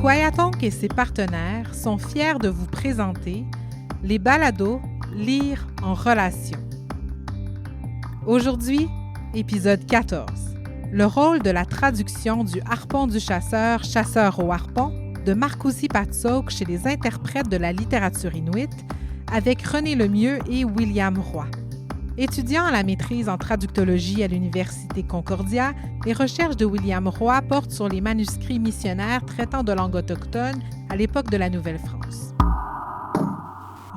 Quayatonk et ses partenaires sont fiers de vous présenter les balados Lire en relation. Aujourd'hui, épisode 14. Le rôle de la traduction du Harpon du chasseur, chasseur au harpon, de Marcoussis Patsauk chez les interprètes de la littérature inuite, avec René Lemieux et William Roy. Étudiant à la maîtrise en traductologie à l'Université Concordia, les recherches de William Roy portent sur les manuscrits missionnaires traitant de langue autochtone à l'époque de la Nouvelle-France.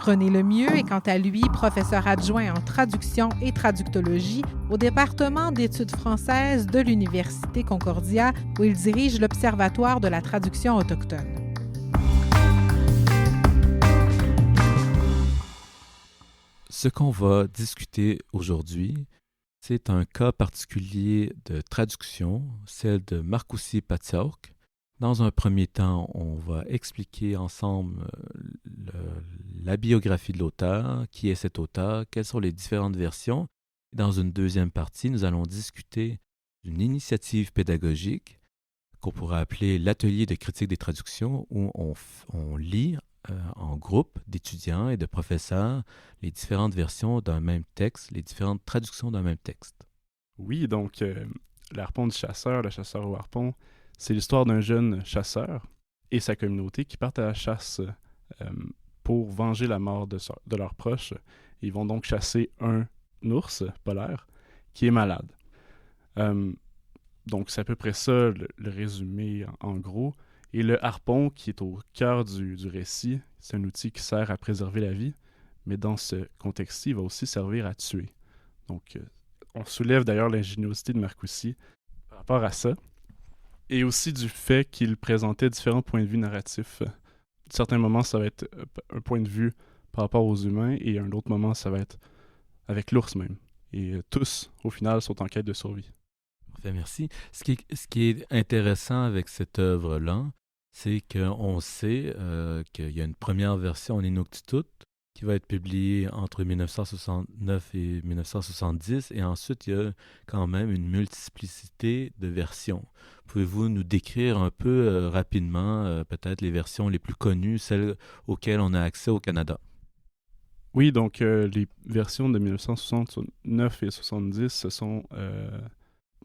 René Lemieux est quant à lui professeur adjoint en traduction et traductologie au département d'études françaises de l'Université Concordia, où il dirige l'Observatoire de la traduction autochtone. Ce qu'on va discuter aujourd'hui, c'est un cas particulier de traduction, celle de Marcoussis Patsauk. Dans un premier temps, on va expliquer ensemble la biographie de l'auteur, qui est cet auteur, quelles sont les différentes versions. Dans une deuxième partie, nous allons discuter d'une initiative pédagogique qu'on pourrait appeler l'atelier de critique des traductions, où on lit en groupe d'étudiants et de professeurs les différentes versions d'un même texte, les différentes traductions d'un même texte. Oui, donc l'harpon du chasseur, le chasseur au harpon, c'est l'histoire d'un jeune chasseur et sa communauté qui partent à la chasse pour venger la mort de leurs proches. Ils vont donc chasser un ours polaire qui est malade. Donc c'est à peu près ça le résumé en gros. Et le harpon, qui est au cœur du récit, c'est un outil qui sert à préserver la vie, mais dans ce contexte-ci, il va aussi servir à tuer. Donc, on soulève d'ailleurs l'ingéniosité de Marcoussis par rapport à ça, et aussi du fait qu'il présentait différents points de vue narratifs. À certains moments, ça va être un point de vue par rapport aux humains, et à un autre moment, ça va être avec l'ours même. Et tous, au final, sont en quête de survie. Parfait, merci. Ce qui est intéressant avec cette œuvre-là, c'est qu'on sait qu'il y a une première version en Inuktitut qui va être publiée entre 1969 et 1970, et ensuite il y a quand même une multiplicité de versions. Pouvez-vous nous décrire un peu rapidement peut-être les versions les plus connues, celles auxquelles on a accès au Canada? Oui, donc les versions de 1969 et 70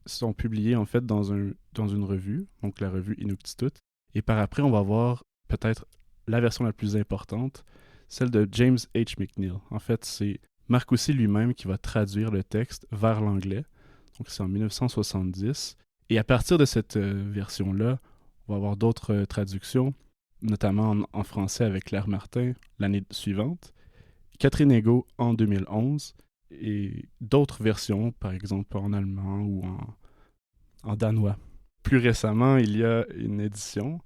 sont publiées en fait dans une revue, donc la revue Inuktitut. Et par après, on va voir peut-être la version la plus importante, celle de James H. McNeill. En fait, c'est Marcoussis lui-même qui va traduire le texte vers l'anglais. Donc, c'est en 1970. Et à partir de cette version-là, on va avoir d'autres traductions, notamment en français avec Claire Martin l'année suivante, Catherine Ego en 2011, et d'autres versions, par exemple en allemand ou en danois. Plus récemment, il y a une édition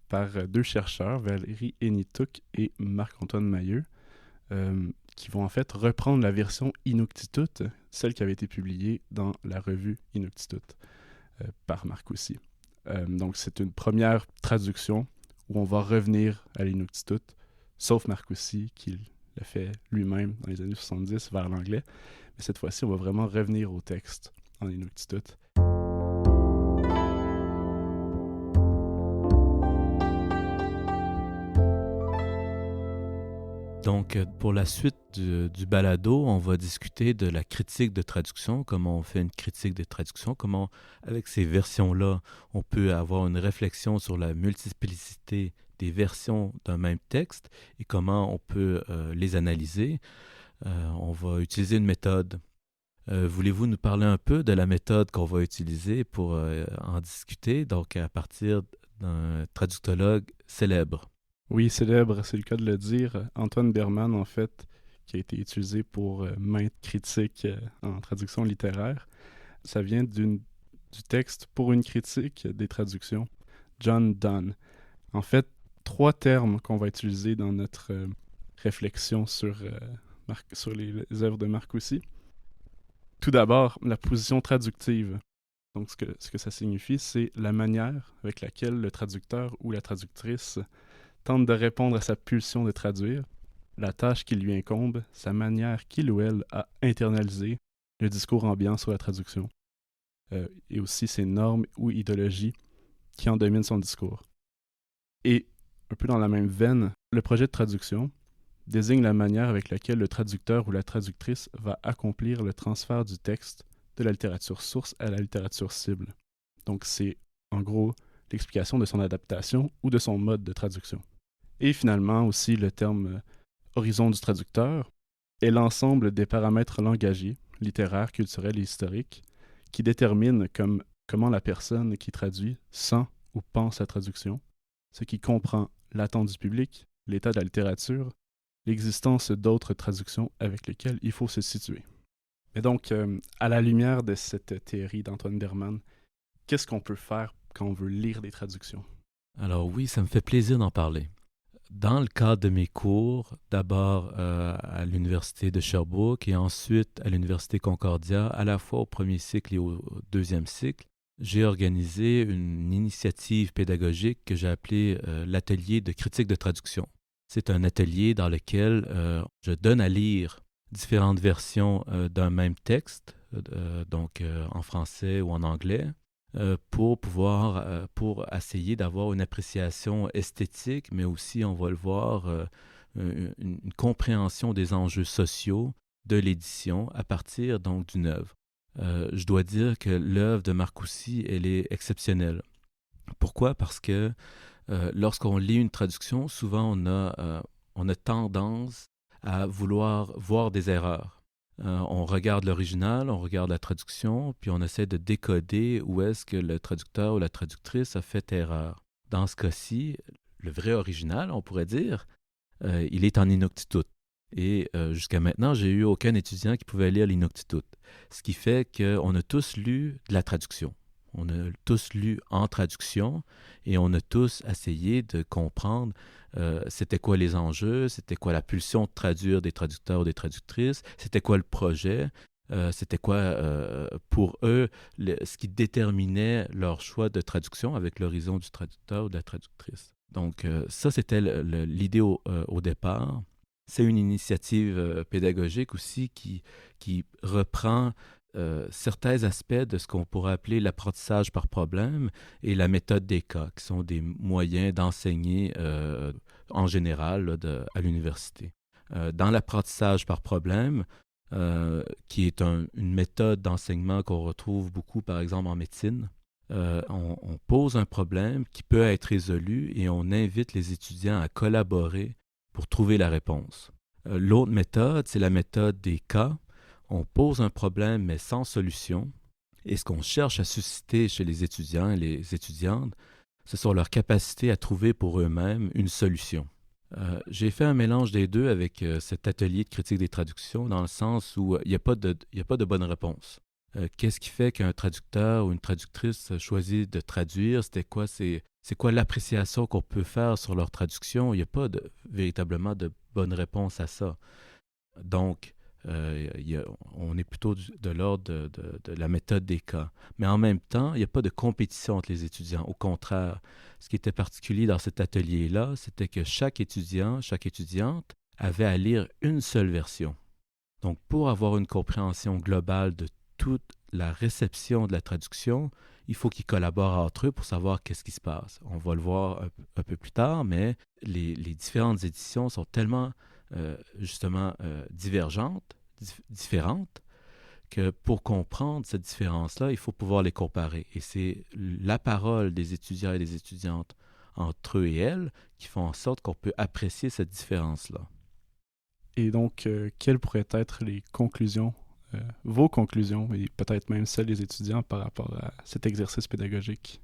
par deux chercheurs, Valérie Hénituk et Marc-Antoine Mailleux, qui vont en fait reprendre la version Inuktitut, celle qui avait été publiée dans la revue Inuktitut par Marcoussis. Donc c'est une première traduction où on va revenir à l'Inuktitut, sauf Marcoussis qui l'a fait lui-même dans les années 70 vers l'anglais. Mais cette fois-ci, on va vraiment revenir au texte en Inuktitut. Donc, pour la suite du balado, on va discuter de la critique de traduction, comment on fait une critique de traduction, comment, avec ces versions-là, on peut avoir une réflexion sur la multiplicité des versions d'un même texte et comment on peut les analyser. On va utiliser une méthode. Voulez-vous nous parler un peu de la méthode qu'on va utiliser pour en discuter, donc à partir d'un traductologue célèbre? Oui, célèbre, c'est le cas de le dire. Antoine Berman, en fait, qui a été utilisé pour maintes critiques en traduction littéraire. Ça vient du texte Pour une critique des traductions, John Donne. En fait, 3 termes qu'on va utiliser dans notre réflexion sur les œuvres de Marcoussis. Tout d'abord, la position traductive. Donc, ce que ça signifie, c'est la manière avec laquelle le traducteur ou la traductrice tente de répondre à sa pulsion de traduire, la tâche qui lui incombe, sa manière qu'il ou elle a internalisé le discours ambiant sur la traduction, et aussi ses normes ou idéologies qui en dominent son discours. Et un peu dans la même veine, le projet de traduction désigne la manière avec laquelle le traducteur ou la traductrice va accomplir le transfert du texte de la littérature source à la littérature cible. Donc c'est en gros l'explication de son adaptation ou de son mode de traduction. Et finalement aussi le terme horizon du traducteur est l'ensemble des paramètres langagiers, littéraires, culturels et historiques qui déterminent comment la personne qui traduit sent ou pense la traduction, ce qui comprend l'attente du public, l'état de la littérature, l'existence d'autres traductions avec lesquelles il faut se situer. Et donc, à la lumière de cette théorie d'Antoine Berman, qu'est-ce qu'on peut faire quand on veut lire des traductions? Alors oui, ça me fait plaisir d'en parler. Dans le cadre de mes cours, d'abord à l'Université de Sherbrooke et ensuite à l'Université Concordia, à la fois au premier cycle et au deuxième cycle, j'ai organisé une initiative pédagogique que j'ai appelée l'atelier de critique de traduction. C'est un atelier dans lequel je donne à lire différentes versions d'un même texte, donc en français ou en anglais, pour essayer d'avoir une appréciation esthétique, mais aussi, on va le voir, une compréhension des enjeux sociaux de l'édition à partir donc d'une œuvre. Je dois dire que l'œuvre de Marcoussis, elle est exceptionnelle. Pourquoi? Parce que lorsqu'on lit une traduction, souvent on a tendance à vouloir voir des erreurs. On regarde l'original, on regarde la traduction, puis on essaie de décoder où est-ce que le traducteur ou la traductrice a fait erreur. Dans ce cas-ci, le vrai original, on pourrait dire, il est en Inuktitut. Et jusqu'à maintenant, j'ai eu aucun étudiant qui pouvait lire l'Inuktitut. Ce qui fait qu'on a tous lu de la traduction. On a tous lu en traduction et on a tous essayé de comprendre c'était quoi les enjeux, c'était quoi la pulsion de traduire des traducteurs ou des traductrices, c'était quoi le projet, c'était quoi pour eux ce qui déterminait leur choix de traduction avec l'horizon du traducteur ou de la traductrice. Donc ça, c'était l'idée au départ. C'est une initiative pédagogique aussi qui reprend certains aspects de ce qu'on pourrait appeler l'apprentissage par problème et la méthode des cas, qui sont des moyens d'enseigner en général là, à l'université. Dans l'apprentissage par problème, qui est une méthode d'enseignement qu'on retrouve beaucoup, par exemple, en médecine, on pose un problème qui peut être résolu et on invite les étudiants à collaborer pour trouver la réponse. L'autre méthode, c'est la méthode des cas. On pose un problème, mais sans solution. Et ce qu'on cherche à susciter chez les étudiants et les étudiantes, ce sont leur capacité à trouver pour eux-mêmes une solution. J'ai fait un mélange des deux avec cet atelier de critique des traductions, dans le sens où il n'y a pas de bonne réponse. Qu'est-ce qui fait qu'un traducteur ou une traductrice choisit de traduire? C'est quoi l'appréciation qu'on peut faire sur leur traduction? Il n'y a pas véritablement de bonne réponse à ça. Donc, on est plutôt de l'ordre de la méthode des cas. Mais en même temps, il n'y a pas de compétition entre les étudiants. Au contraire, ce qui était particulier dans cet atelier-là, c'était que chaque étudiant, chaque étudiante avait à lire une seule version. Donc, pour avoir une compréhension globale de toute la réception de la traduction, il faut qu'ils collaborent entre eux pour savoir qu'est-ce qui se passe. On va le voir un peu plus tard, mais les différentes éditions sont tellement divergentes, différentes, que pour comprendre cette différence-là, il faut pouvoir les comparer. Et c'est la parole des étudiants et des étudiantes entre eux et elles qui font en sorte qu'on peut apprécier cette différence-là. Et donc, quelles pourraient être les conclusions, vos conclusions, et peut-être même celles des étudiants par rapport à cet exercice pédagogique?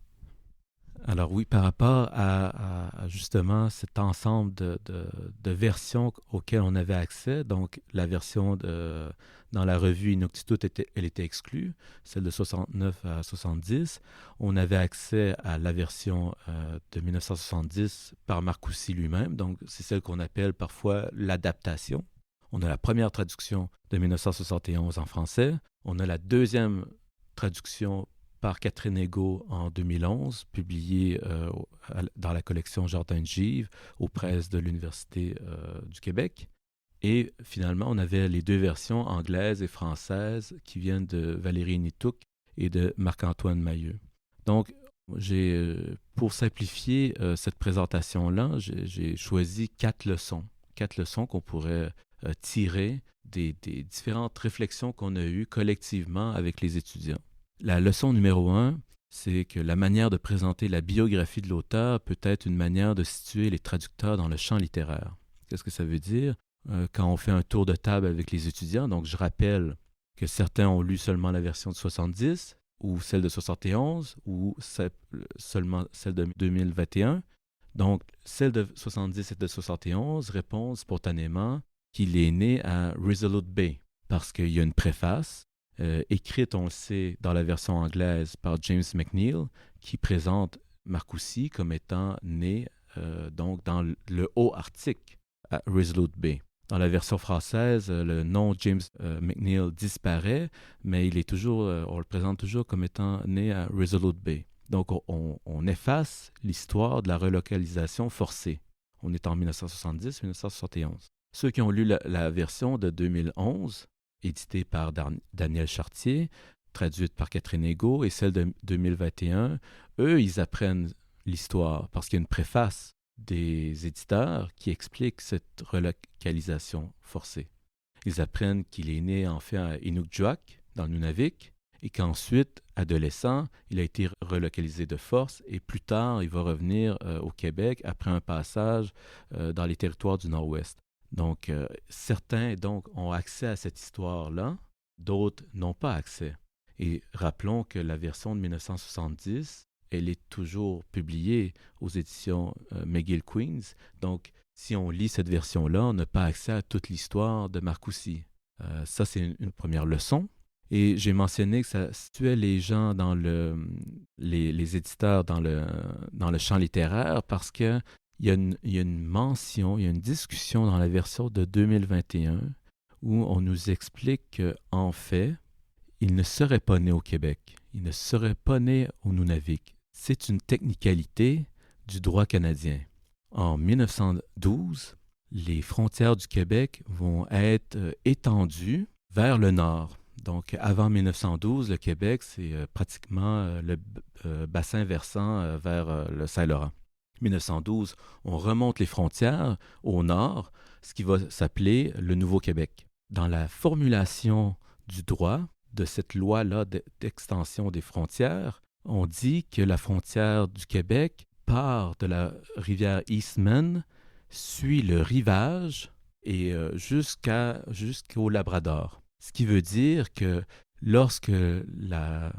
Alors oui, par rapport à justement cet ensemble de versions auxquelles on avait accès, donc la version dans la revue Inuktitut, elle était exclue, celle de 69 à 70. On avait accès à la version de 1970 par Marcoussis lui-même, donc c'est celle qu'on appelle parfois l'adaptation. On a la première traduction de 1971 en français. On a la deuxième traduction par Catherine Egault en 2011, publiée dans la collection Jardin de Givre aux presses de l'Université du Québec. Et finalement, on avait les deux versions anglaises et françaises qui viennent de Valérie Nitouk et de Marc-Antoine Mahieu. Donc, Pour simplifier cette présentation-là, j'ai choisi 4 leçons. 4 leçons qu'on pourrait tirer des différentes réflexions qu'on a eues collectivement avec les étudiants. La leçon numéro 1, c'est que la manière de présenter la biographie de l'auteur peut être une manière de situer les traducteurs dans le champ littéraire. Qu'est-ce que ça veut dire? Quand on fait un tour de table avec les étudiants, donc je rappelle que certains ont lu seulement la version de 70, ou celle de 71, ou seulement celle de 2021. Donc, celle de 70 et de 71 répondent spontanément qu'il est né à Resolute Bay, parce qu'il y a une préface, écrite, on le sait, dans la version anglaise par James McNeill, qui présente Marcoussis comme étant né donc dans le Haut-Arctique, à Resolute Bay. Dans la version française, le nom James McNeill disparaît, mais on le présente toujours comme étant né à Resolute Bay. Donc, on efface l'histoire de la relocalisation forcée. On est en 1970-1971. Ceux qui ont lu la version de 2011, éditée par Daniel Chartier, traduite par Catherine Egault, et celle de 2021, eux, ils apprennent l'histoire parce qu'il y a une préface des éditeurs qui explique cette relocalisation forcée. Ils apprennent qu'il est né en fait à Inukjuak, dans le Nunavik, et qu'ensuite, adolescent, il a été relocalisé de force, et plus tard, il va revenir au Québec après un passage dans les territoires du Nord-Ouest. Donc, certains ont accès à cette histoire-là, d'autres n'ont pas accès. Et rappelons que la version de 1970, elle est toujours publiée aux éditions McGill Queens. Donc, si on lit cette version-là, on n'a pas accès à toute l'histoire de Marcoussis. Ça, c'est une première leçon. Et j'ai mentionné que ça situait les gens les éditeurs dans le champ littéraire parce qu'il y a une mention, il y a une discussion dans la version de 2021 où on nous explique qu'en fait, il ne serait pas né au Québec, il ne serait pas né au Nunavik. C'est une technicalité du droit canadien. En 1912, les frontières du Québec vont être étendues vers le nord. Donc, avant 1912, le Québec, c'est pratiquement le bassin versant vers le Saint-Laurent. 1912, on remonte les frontières au nord, ce qui va s'appeler le Nouveau-Québec. Dans la formulation du droit de cette loi-là d'extension des frontières, on dit que la frontière du Québec part de la rivière Eastman, suit le rivage et jusqu'au Labrador. Ce qui veut dire que lorsque la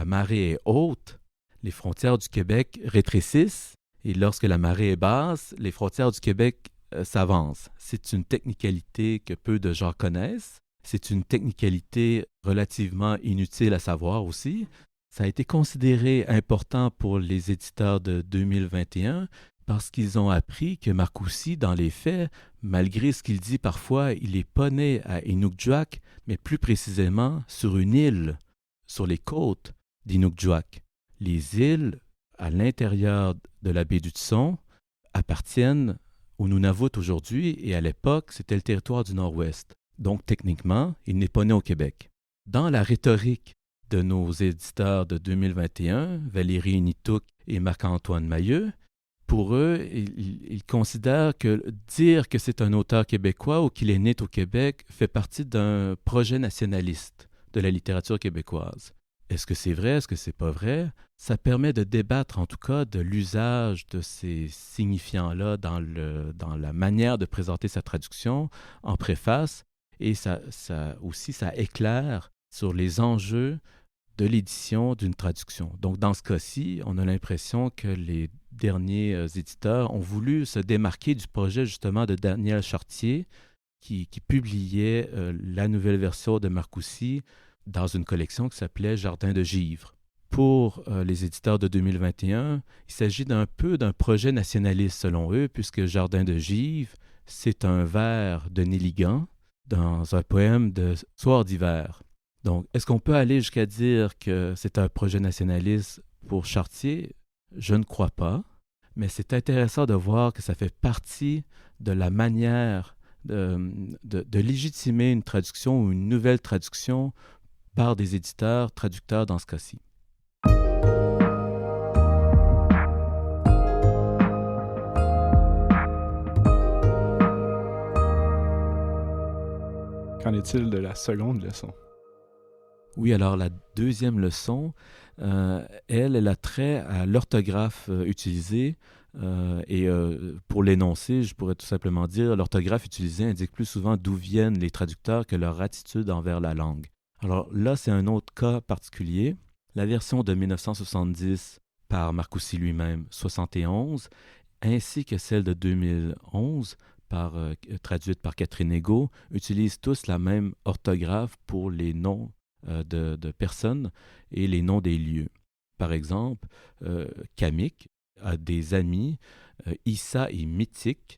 marée est haute, les frontières du Québec rétrécissent et lorsque la marée est basse, les frontières du Québec s'avancent. C'est une technicalité que peu de gens connaissent. C'est une technicalité relativement inutile à savoir aussi. Ça a été considéré important pour les éditeurs de 2021 parce qu'ils ont appris que Marcoussis, dans les faits, malgré ce qu'il dit parfois, il n'est pas né à Inukjuak, mais plus précisément sur une île, sur les côtes d'Inukjuak. Les îles à l'intérieur de la baie d'Hudson appartiennent au Nunavut aujourd'hui et à l'époque, c'était le territoire du Nord-Ouest. Donc, techniquement, il n'est pas né au Québec. Dans la rhétorique de nos éditeurs de 2021, Valérie Nitouk et Marc-Antoine Mailleux, pour eux, ils considèrent que dire que c'est un auteur québécois ou qu'il est né au Québec fait partie d'un projet nationaliste de la littérature québécoise. Est-ce que c'est vrai? Est-ce que c'est pas vrai? Ça permet de débattre en tout cas de l'usage de ces signifiants-là dans la manière de présenter sa traduction en préface et ça éclaire sur les enjeux de l'édition d'une traduction. Donc, dans ce cas-ci, on a l'impression que les derniers éditeurs ont voulu se démarquer du projet justement de Daniel Chartier qui publiait la nouvelle version de Marcoussis dans une collection qui s'appelait Jardin de Givre. Pour les éditeurs de 2021, il s'agit d'un projet nationaliste selon eux, puisque Jardin de Givre, c'est un vers de Néligan dans un poème de Soir d'hiver. Donc, est-ce qu'on peut aller jusqu'à dire que c'est un projet nationaliste pour Chartier? Je ne crois pas, mais c'est intéressant de voir que ça fait partie de la manière de légitimer une traduction ou une nouvelle traduction par des éditeurs, traducteurs dans ce cas-ci. Qu'en est-il de la seconde leçon? Oui, alors la deuxième leçon, elle a trait à l'orthographe utilisée. Pour l'énoncer, je pourrais tout simplement dire l'orthographe utilisée indique plus souvent d'où viennent les traducteurs que leur attitude envers la langue. Alors là, c'est un autre cas particulier. La version de 1970 par Marcoussis lui-même, 71, ainsi que celle de 2011, traduite par Catherine Egault, utilisent tous la même orthographe pour les noms de personnes et les noms des lieux. Par exemple, Kamik a des amis, Issa et Mythique.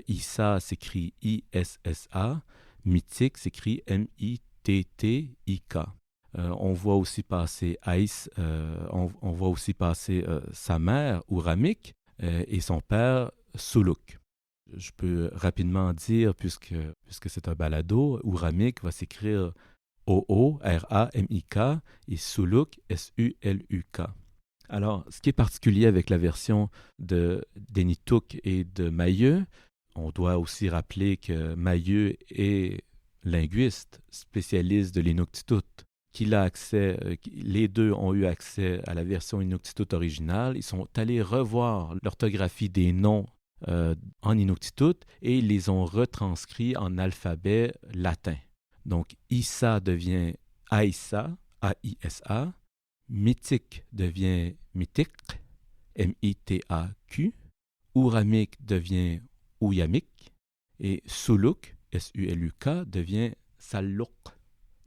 Issa s'écrit I-S-S-A, Mythique s'écrit M-I-T-T-I-K. On voit aussi passer Aïs, on voit aussi passer sa mère, Ouramik, et son père, Suluk. Je peux rapidement dire, puisque c'est un balado, Ouramik va s'écrire O-O-R-A-M-I-K et Suluk, S-U-L-U-K. Alors, ce qui est particulier avec la version d'Enituk et de Mahieu, on doit aussi rappeler que Mahieu est linguiste, spécialiste de l'Inuktitut, les deux ont eu accès à la version Inuktitut originale. Ils sont allés revoir l'orthographie des noms en Inuktitut et ils les ont retranscrits en alphabet latin. Donc, Issa devient Aïssa, A-I-S-A. Mythique devient Mytik, M-I-T-A-Q. Ouramik devient Ouyamik. Et Suluk, S-U-L-U-K, devient Salluk,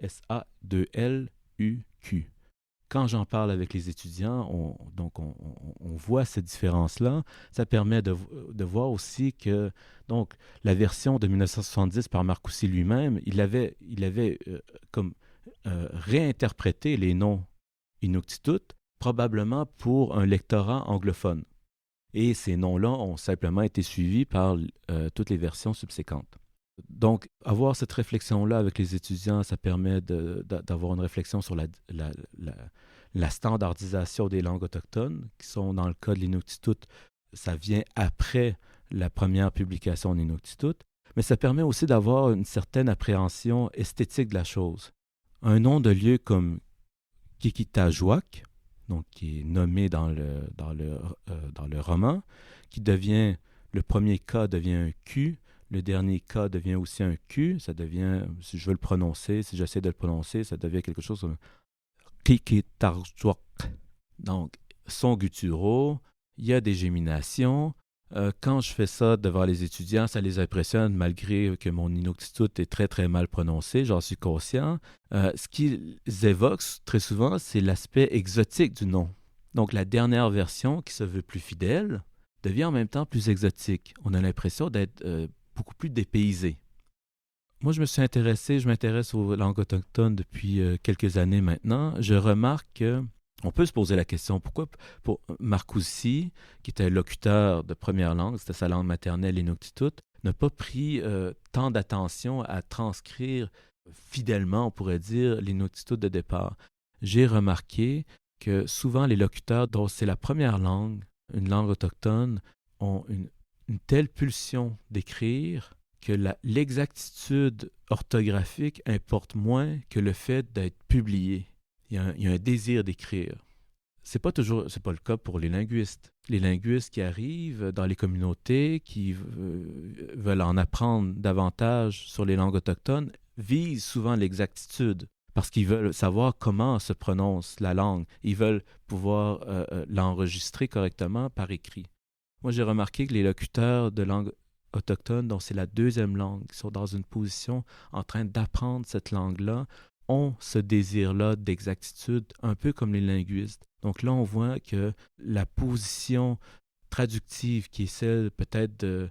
S-A-2-L-U-Q. Quand j'en parle avec les étudiants, on voit cette différence-là. Ça permet de voir aussi que donc, la version de 1970 par Marcoussis lui-même, il avait réinterprété les noms Inuktitut, probablement pour un lectorat anglophone. Et ces noms-là ont simplement été suivis par toutes les versions subséquentes. Donc, avoir cette réflexion-là avec les étudiants, ça permet d'avoir une réflexion sur la standardisation des langues autochtones, qui sont dans le cas de l'Inuktitut, ça vient après la première publication en Inuktitut, mais ça permet aussi d'avoir une certaine appréhension esthétique de la chose. Un nom de lieu comme Kikitajuak, donc qui est nommé dans le roman, qui devient, le premier K devient un Q, le dernier K devient aussi un Q, ça devient, si je veux le prononcer, si j'essaie de le prononcer, ça devient quelque chose comme Kikitajuak. Donc, son gutturaux, il y a des géminations. Quand je fais ça devant les étudiants, ça les impressionne malgré que mon Inuktitut est très très mal prononcé, j'en suis conscient. Ce qu'ils évoquent très souvent, c'est l'aspect exotique du nom. Donc la dernière version, qui se veut plus fidèle, devient en même temps plus exotique. On a l'impression d'être beaucoup plus dépaysé. Moi, je m'intéresse aux langues autochtones depuis quelques années maintenant. Je remarque que on peut se poser la question, pourquoi pour Marcoussis, qui était locuteur de première langue, c'était sa langue maternelle l'Inuktitut, n'a pas pris tant d'attention à transcrire fidèlement, on pourrait dire, l'Inuktitut de départ. J'ai remarqué que souvent les locuteurs dont c'est la première langue, une langue autochtone, ont une telle pulsion d'écrire que l'exactitude orthographique importe moins que le fait d'être publié. Il y a un désir d'écrire. C'est pas le cas pour les linguistes. Les linguistes qui arrivent dans les communautés, qui veulent en apprendre davantage sur les langues autochtones, visent souvent l'exactitude parce qu'ils veulent savoir comment se prononce la langue. Ils veulent pouvoir l'enregistrer correctement par écrit. Moi, j'ai remarqué que les locuteurs de langue autochtone, dont c'est la deuxième langue, qui sont dans une position en train d'apprendre cette langue-là, ont ce désir-là d'exactitude, un peu comme les linguistes. Donc là, on voit que la position traductive, qui est celle peut-être de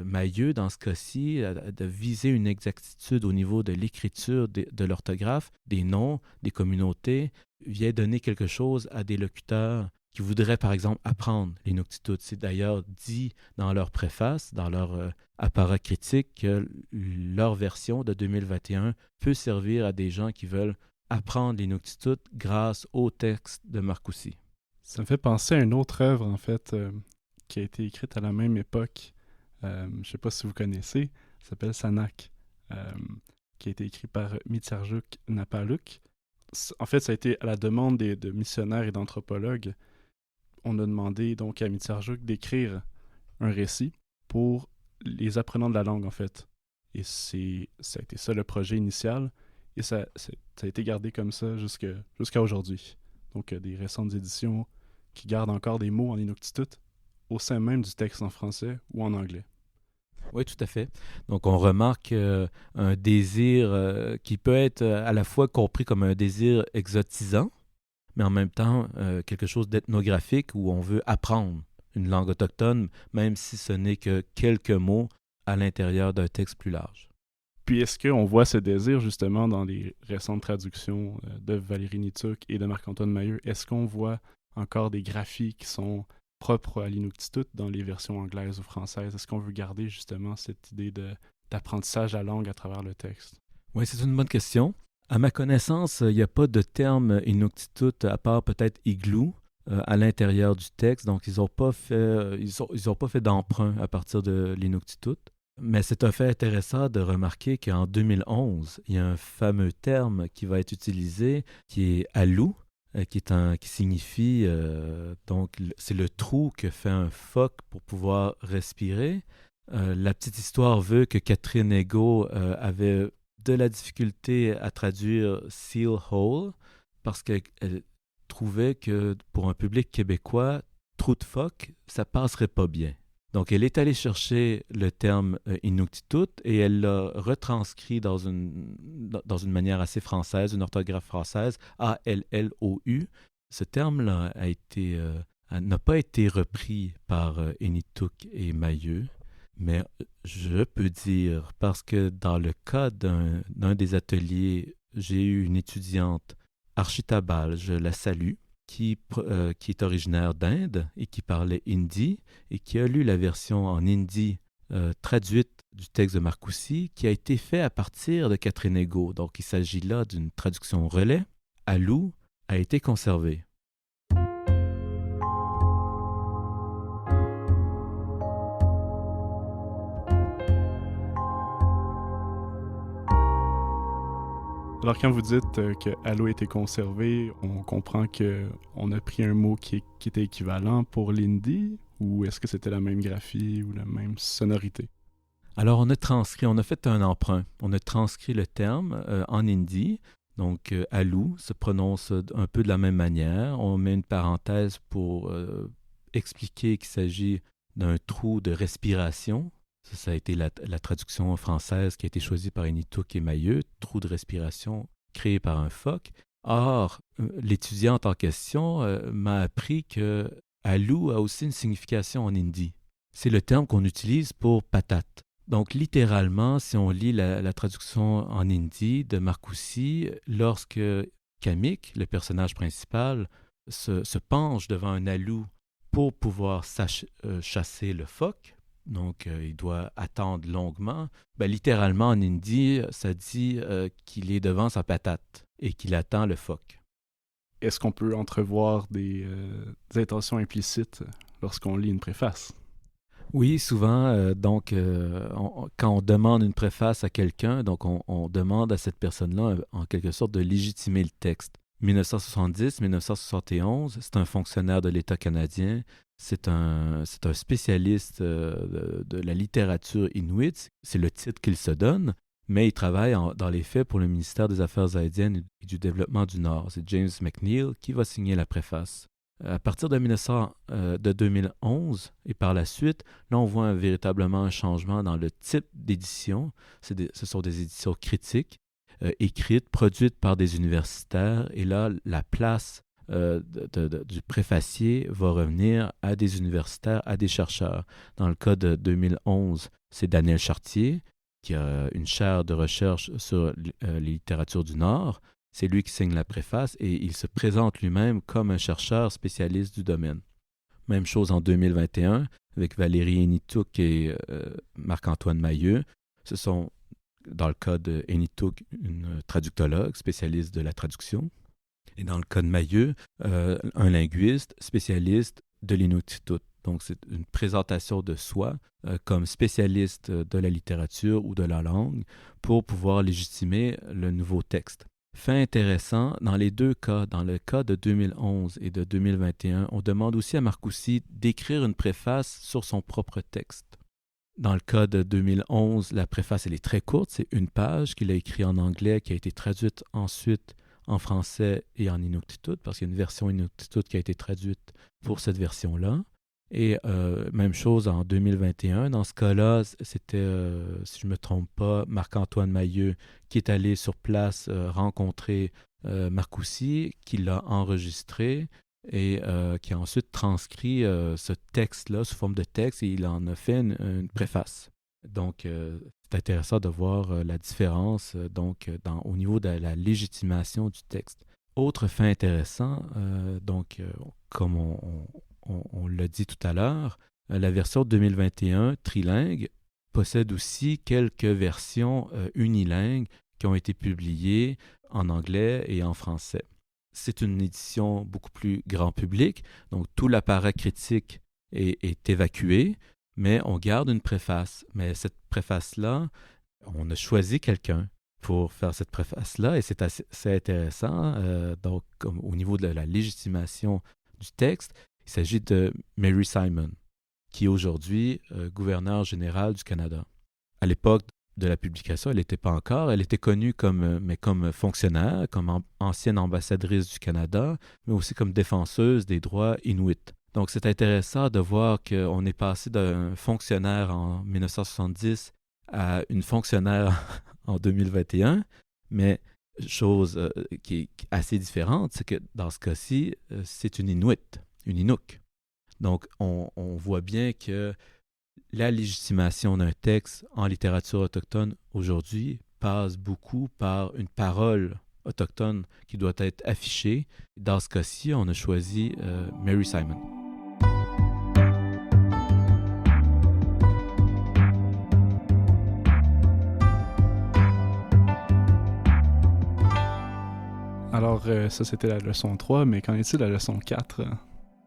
Mahieu dans ce cas-ci, de viser une exactitude au niveau de l'écriture, de l'orthographe, des noms, des communautés, vient donner quelque chose à des locuteurs qui voudraient, par exemple, apprendre l'Inuktitut. C'est d'ailleurs dit dans leur préface, dans leur apparat critique, que leur version de 2021 peut servir à des gens qui veulent apprendre l'Inuktitut grâce au texte de Marcoussis. Ça me fait penser à une autre œuvre, en fait, qui a été écrite à la même époque. Je ne sais pas si vous connaissez, ça s'appelle Sanak, qui a été écrit par Mitsarjuk Napaluk. En fait, ça a été à la demande de missionnaires et d'anthropologues. On a demandé donc à Mitsarjuk d'écrire un récit pour les apprenants de la langue, en fait. Et ça a été ça le projet initial. Et ça a été gardé comme ça jusqu'à aujourd'hui. Donc, des récentes éditions qui gardent encore des mots en Inuktitut au sein même du texte en français ou en anglais. Oui, tout à fait. Donc, on remarque un désir qui peut être à la fois compris comme un désir exotisant, mais en même temps quelque chose d'ethnographique où on veut apprendre une langue autochtone, même si ce n'est que quelques mots à l'intérieur d'un texte plus large. Puis est-ce qu'on voit ce désir justement dans les récentes traductions de Valérie Nituk et de Marc-Antoine Mahieu? Est-ce qu'on voit encore des graphies qui sont propres à l'Inuktitut dans les versions anglaises ou françaises? Est-ce qu'on veut garder justement cette idée d'apprentissage de la langue à travers le texte? Oui, c'est une bonne question. À ma connaissance, il n'y a pas de terme Inuktitut à part peut-être igloo à l'intérieur du texte. Donc, ils n'ont pas fait d'emprunt à partir de l'Inuktitut. Mais c'est un fait intéressant de remarquer qu'en 2011, il y a un fameux terme qui va être utilisé qui est alou, qui signifie, donc, c'est le trou que fait un phoque pour pouvoir respirer. La petite histoire veut que Catherine Ego avait de la difficulté à traduire seal hole parce qu'elle trouvait que pour un public québécois, trou de phoque, ça passerait pas bien. Donc, elle est allée chercher le terme Inuktitut et elle l'a retranscrit dans une manière assez française, une orthographe française, A-L-L-O-U. Ce terme-là n'a pas été repris par Enituk et Mahieu, mais je peux dire, parce que dans le cas d'un des ateliers, j'ai eu une étudiante, Archita Bal, je la salue, qui est originaire d'Inde et qui parlait hindi et qui a lu la version en hindi traduite du texte de Marcoussis qui a été fait à partir de Catherine Ego. Donc, il s'agit là d'une traduction relais. Alou a été conservé. Alors, quand vous dites que Allo a été conservé, on comprend qu'on a pris un mot qui était équivalent pour l'hindi, ou est-ce que c'était la même graphie ou la même sonorité? Alors, on a fait un emprunt. On a transcrit le terme en hindi. Donc, alou se prononce un peu de la même manière. On met une parenthèse pour expliquer qu'il s'agit d'un trou de respiration. Ça a été la traduction française qui a été choisie par Enituk et Mahieu, trou de respiration créé par un phoque. Or, l'étudiante en question m'a appris que alou a aussi une signification en hindi. C'est le terme qu'on utilise pour patate. Donc, littéralement, si on lit la traduction en hindi de Marcoussis, lorsque Kamik, le personnage principal, se penche devant un alou pour pouvoir chasser le phoque, donc il doit attendre longuement, littéralement en hindi, ça dit qu'il est devant sa patate et qu'il attend le phoque. Est-ce qu'on peut entrevoir des intentions implicites lorsqu'on lit une préface? Oui, souvent, quand on demande une préface à quelqu'un, donc on demande à cette personne-là, en quelque sorte, de légitimer le texte. 1970-1971, c'est un fonctionnaire de l'État canadien, c'est un spécialiste de la littérature inuit, c'est le titre qu'il se donne, mais il travaille dans les faits pour le ministère des Affaires indiennes et du Développement du Nord. C'est James McNeill qui va signer la préface. À partir de 2011 et par la suite, là, on voit véritablement un changement dans le type d'édition. Ce sont des éditions critiques, écrites, produites par des universitaires. Et là, la place du préfacier va revenir à des universitaires, à des chercheurs. Dans le cas de 2011, c'est Daniel Chartier, qui a une chaire de recherche sur les littératures du Nord. C'est lui qui signe la préface et il se présente lui-même comme un chercheur spécialiste du domaine. Même chose en 2021 avec Valérie Enituk et Marc-Antoine Mahieu. Ce sont, dans le cas de Enituk, une traductologue spécialiste de la traduction. Et dans le cas de Mahieu, un linguiste spécialiste de l'Inuktitut. Donc, c'est une présentation de soi comme spécialiste de la littérature ou de la langue pour pouvoir légitimer le nouveau texte. Fait intéressant, dans les deux cas, dans le cas de 2011 et de 2021, on demande aussi à Marcoussis d'écrire une préface sur son propre texte. Dans le cas de 2011, la préface elle est très courte, c'est une page qu'il a écrite en anglais, qui a été traduite ensuite en français et en Inuktitut, parce qu'il y a une version Inuktitut qui a été traduite pour cette version-là. Et même chose en 2021. Dans ce cas-là, c'était, si je ne me trompe pas, Marc-Antoine Mailleux qui est allé sur place rencontrer Marcoussis, qui l'a enregistré et qui a ensuite transcrit ce texte-là sous forme de texte et il en a fait une préface. Donc, c'est intéressant de voir la différence au niveau de la légitimation du texte. Autre fait intéressant, comme on l'a dit tout à l'heure, la version 2021 trilingue possède aussi quelques versions unilingues qui ont été publiées en anglais et en français. C'est une édition beaucoup plus grand public, donc tout l'appareil critique est évacué, mais on garde une préface. Mais cette préface-là, on a choisi quelqu'un pour faire cette préface-là et c'est assez intéressant. Au niveau de la légitimation du texte, il s'agit de Mary Simon, qui est aujourd'hui gouverneure générale du Canada. À l'époque de la publication, elle n'était pas encore. Elle était connue comme fonctionnaire, comme ancienne ambassadrice du Canada, mais aussi comme défenseuse des droits inuits. Donc, c'est intéressant de voir qu'on est passé d'un fonctionnaire en 1970 à une fonctionnaire en 2021, mais chose qui est assez différente, c'est que dans ce cas-ci, c'est une Inuit, une Inuk. Donc, on voit bien que la légitimation d'un texte en littérature autochtone aujourd'hui passe beaucoup par une parole autochtone qui doit être affichée. Dans ce cas-ci, on a choisi Mary Simon. Alors, ça, c'était la leçon 3, mais qu'en est-il de la leçon 4?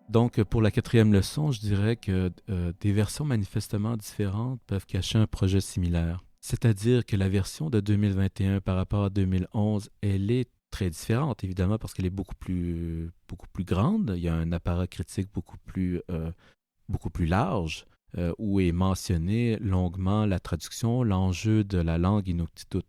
Donc, pour la 4e leçon, je dirais que des versions manifestement différentes peuvent cacher un projet similaire. C'est-à-dire que la version de 2021 par rapport à 2011, elle est très différente, évidemment, parce qu'elle est beaucoup plus grande. Il y a un appareil critique beaucoup plus large, où est mentionné longuement la traduction, l'enjeu de la langue inuktitut.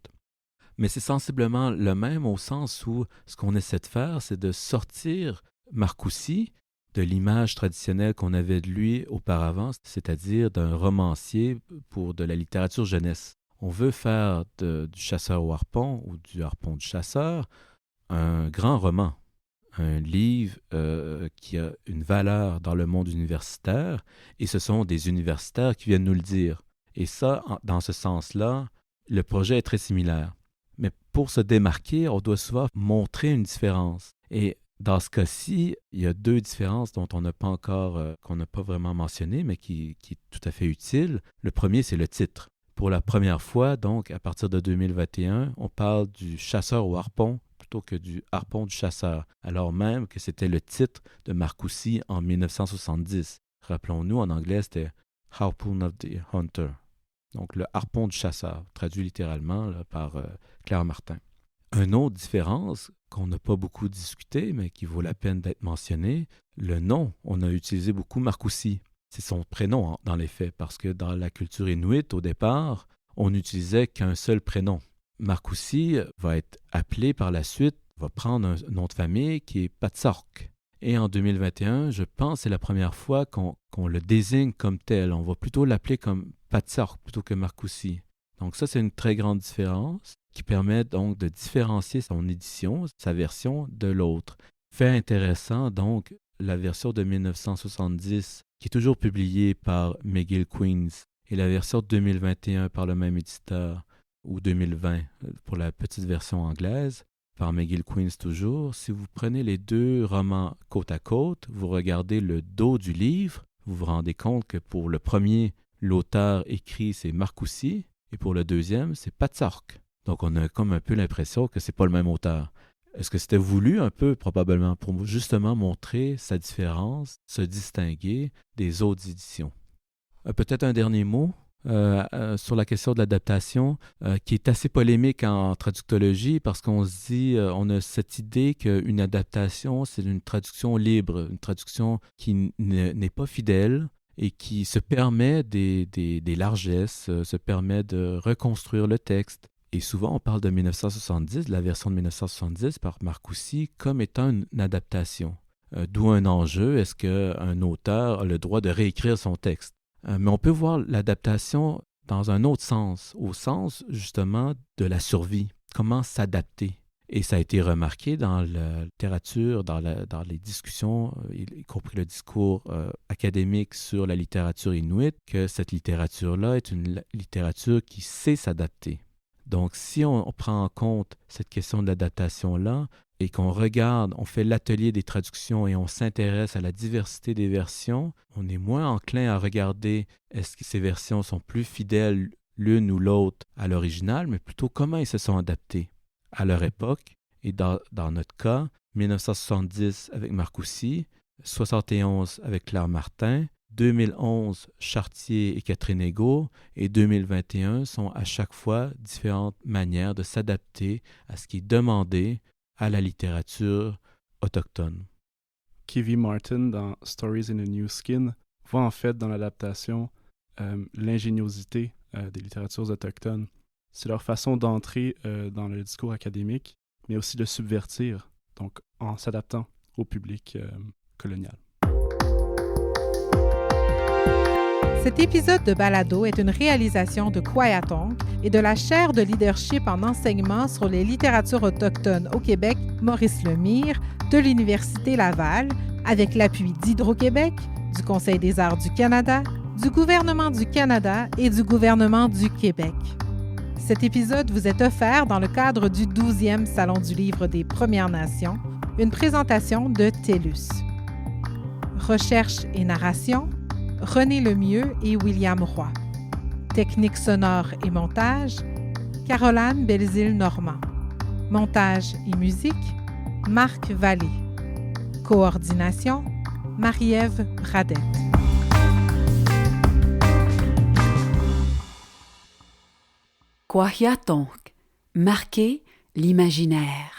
Mais c'est sensiblement le même au sens où ce qu'on essaie de faire, c'est de sortir Marcoussis de l'image traditionnelle qu'on avait de lui auparavant, c'est-à-dire d'un romancier pour de la littérature jeunesse. On veut faire du chasseur au harpon ou du harpon du chasseur un grand roman, un livre qui a une valeur dans le monde universitaire, et ce sont des universitaires qui viennent nous le dire. Et ça, dans ce sens-là, le projet est très similaire. Mais pour se démarquer, on doit souvent montrer une différence. Et dans ce cas-ci, il y a deux différences dont on n'a pas encore, qu'on n'a pas vraiment mentionné, mais qui est tout à fait utile. Le premier, c'est le titre. Pour la première fois, donc, à partir de 2021, on parle du chasseur au harpon plutôt que du harpon du chasseur, alors même que c'était le titre de Marcoussis en 1970. Rappelons-nous, en anglais, c'était « Harpoon of the Hunter », donc le harpon du chasseur, traduit littéralement là, par Claire Martin. Une autre différence qu'on n'a pas beaucoup discuté, mais qui vaut la peine d'être mentionnée, le nom, on a utilisé beaucoup Marcoussis. C'est son prénom dans les faits, parce que dans la culture inuite, au départ, on n'utilisait qu'un seul prénom. Marcoussis va être appelé par la suite, va prendre un nom de famille qui est Patsork. Et en 2021, je pense que c'est la première fois qu'on le désigne comme tel. On va plutôt l'appeler comme Patsork plutôt que Marcoussis. Donc ça, c'est une très grande différence qui permet donc de différencier son édition, sa version de l'autre. Fait intéressant, donc, la version de 1970 qui est toujours publiée par McGill Queens et la version de 2021 par le même éditeur, ou 2020 pour la petite version anglaise, par McGill Queens toujours. Si vous prenez les deux romans côte à côte, vous regardez le dos du livre, vous vous rendez compte que pour le premier, l'auteur écrit c'est Marcoussis, et pour le deuxième, c'est Patsork. Donc on a comme un peu l'impression que c'est pas le même auteur. Est-ce que c'était voulu un peu, probablement, pour justement montrer sa différence, se distinguer des autres éditions? Peut-être un dernier mot sur la question de l'adaptation, qui est assez polémique en traductologie parce qu'on se dit, on a cette idée qu'une adaptation, c'est une traduction libre, une traduction qui n'est pas fidèle et qui se permet des largesses, se permet de reconstruire le texte. Et souvent, on parle de 1970, de la version de 1970 par Marcoussis, comme étant une adaptation. D'où un enjeu, est-ce qu'un auteur a le droit de réécrire son texte? Mais on peut voir l'adaptation dans un autre sens, au sens justement de la survie, comment s'adapter. Et ça a été remarqué dans la littérature, dans les discussions, y compris le discours académique sur la littérature inuite, que cette littérature-là est une littérature qui sait s'adapter. Donc, si on prend en compte cette question de l'adaptation-là et qu'on regarde, on fait l'atelier des traductions et on s'intéresse à la diversité des versions, on est moins enclin à regarder est-ce que ces versions sont plus fidèles l'une ou l'autre à l'original, mais plutôt comment ils se sont adaptés à leur époque. Et dans notre cas, 1970 avec Marcoussis, 71 avec Claire Martin, 2011, Chartier et Catherine Egault, et 2021 sont à chaque fois différentes manières de s'adapter à ce qui est demandé à la littérature autochtone. Kivy Martin, dans Stories in a New Skin, voit en fait dans l'adaptation l'ingéniosité des littératures autochtones. C'est leur façon d'entrer dans le discours académique, mais aussi de subvertir, donc en s'adaptant au public colonial. Cet épisode de Balado est une réalisation de Kwayatonk et de la chaire de leadership en enseignement sur les littératures autochtones au Québec, Maurice Lemire, de l'Université Laval, avec l'appui d'Hydro-Québec, du Conseil des arts du Canada, du gouvernement du Canada et du gouvernement du Québec. Cet épisode vous est offert dans le cadre du 12e Salon du livre des Premières Nations, une présentation de TELUS. Recherche et narration, René Lemieux et William Roy. Technique sonore et montage, Caroline Belzile-Normand. Montage et musique, Marc Vallée. Coordination, Marie-Ève Bradette. Kwahiatonk, marquer l'imaginaire.